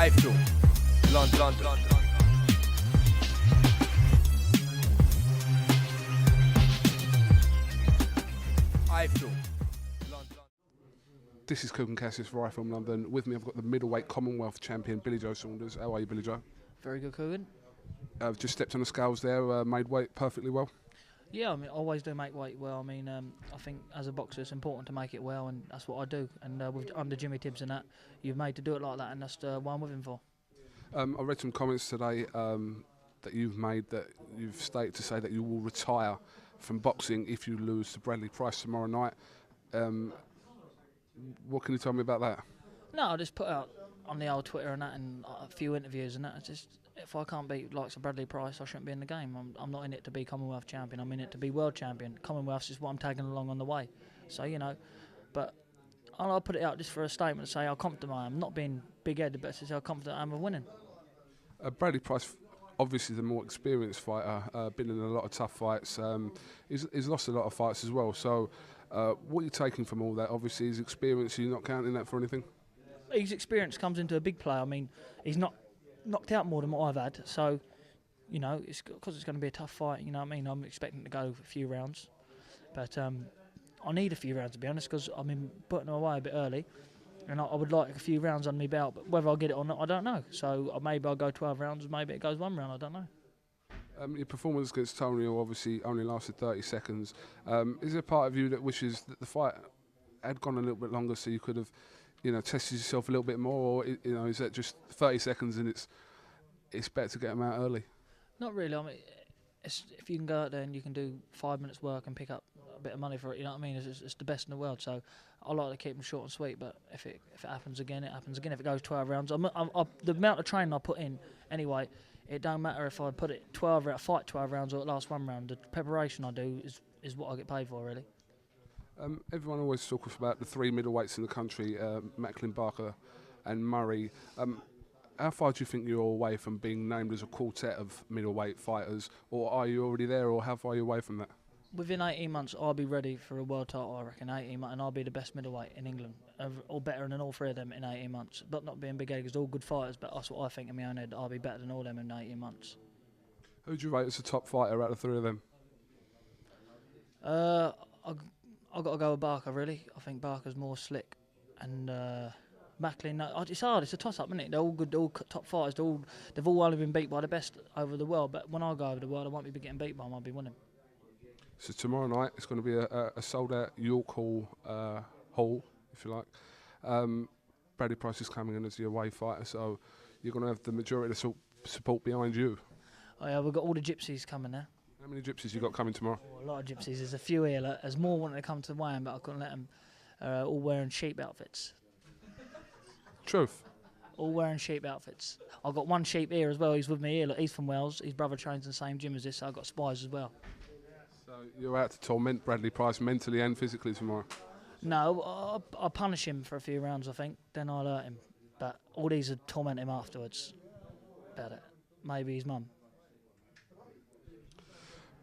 iFILM, London. iFILM, London. This is Coogan Cassis for iFILM London. With me, I've got the middleweight Commonwealth champion, Billy Joe Saunders. How are you, Billy Joe? Very good, Coogan. I've just stepped on the scales there, made weight perfectly well. Yeah, I mean, I always do make weight well. I mean, I think as a boxer, it's important to make it well, and that's what I do. And under Jimmy Tibbs and that, you've made to do it like that, and that's what I'm with him for. I read some comments today that you've made that you've stated to say that you will retire from boxing if you lose to Bradley Pryce tomorrow night. What can you tell me about that? No, I just put out on the old Twitter and that, and a few interviews and that. It's just, if I can't beat likes of Bradley Pryce, I shouldn't be in the game. I'm not in it to be Commonwealth champion. I'm in it to be world champion. Commonwealth's is what I'm tagging along on the way. So, you know, but I'll put it out just for a statement to say how confident I am. Not being big-headed, but to say how confident I am of winning. Bradley Pryce, obviously the more experienced fighter, been in a lot of tough fights. He's lost a lot of fights as well. So what are you taking from all that? Obviously his experience, you're not counting that for anything? His experience comes into a big play. I mean, he's not knocked out more than what I've had. So, you know, it's because it's going to be a tough fight. You know what I mean? I'm expecting to go a few rounds. But I need a few rounds, to be honest, because I've been putting them away a bit early. And I would like a few rounds on my belt, but whether I'll get it or not, I don't know. So maybe I'll go 12 rounds, maybe it goes 1 round, I don't know. Your performance against Tony obviously only lasted 30 seconds. Is there part of you that wishes that the fight had gone a little bit longer so you could have, you know, tested yourself a little bit more, or you know, is that just 30 seconds and it's better to get them out early? Not really. I mean, if you can go out there and you can do 5 minutes work and pick up a bit of money for it, you know what I mean? It's the best in the world. So I like to keep them short and sweet. But if it happens again, it happens again. If it goes 12 rounds, the amount of training I put in anyway, it don't matter if I put it 12 rounds or it lasts 1 round. The preparation I do is what I get paid for, really. Everyone always talks about the 3 middleweights in the country, Macklin, Barker and Murray. How far do you think you're away from being named as a quartet of middleweight fighters, or are you already there, or how far are you away from that? Within 18 months, I'll be ready for a world title, I reckon, 18 months, and I'll be the best middleweight in England, or better than all 3 of them in 18 months. But not being big-headed, because they're all good fighters, but that's what I think in my own head, I'll be better than all of them in 18 months. Who do you rate as the top fighter out of the 3 of them? I've got to go with Barker, really. I think Barker's more slick, and Macklin, no, it's hard, it's a toss-up, isn't it? They're all good, all top fighters, they've all only been beat by the best over the world, but when I go over the world, I won't be getting beat by them, I'll be winning. So tomorrow night it's going to be a sold-out York Hall, if you like. Bradley Pryce is coming in as the away fighter, so you're going to have the majority of the support behind you. Oh yeah, we've got all the gypsies coming now. How many gypsies you got coming tomorrow? Oh, a lot of gypsies. There's a few here. There's more wanting to come to Wham, but I couldn't let them. All wearing sheep outfits. Truth. All wearing sheep outfits. I've got one sheep here as well. He's with me here. Look, he's from Wales. His brother trains in the same gym as this, so I've got spies as well. So you're out to torment Bradley Pryce mentally and physically tomorrow? No, I'll punish him for a few rounds, I think. Then I'll hurt him. But all these would torment him afterwards. About it. Maybe his mum.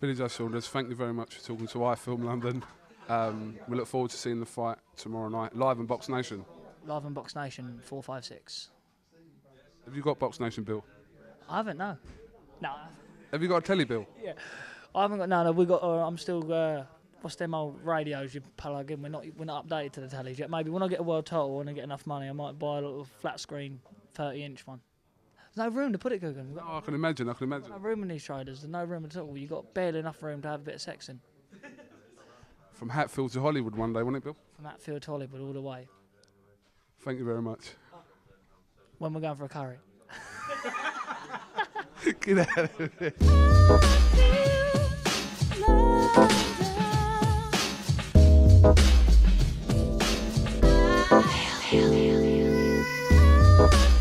Billy Joe Saunders, thank you very much for talking to iFILM London. We look forward to seeing the fight tomorrow night, live on Box Nation. Live on Box Nation 456. Have you got Box Nation, Bill? I haven't, no. No. Have you got a telly, Bill? Yeah. I haven't got, no, we got, I'm still, what's them old radios you plug in? We're not updated to the tellies yet. Maybe when I get a world title and I get enough money, I might buy a little flat screen 30-inch one. There's no room to put it, Coogan. Oh, I can imagine. There's no room in these traders. There's no room at all. You've got barely enough room to have a bit of sex in. From Hatfield to Hollywood one day, won't it, Bill? From Hatfield to Hollywood all the way. Thank you very much. When we're going for a curry. Get out of here. London.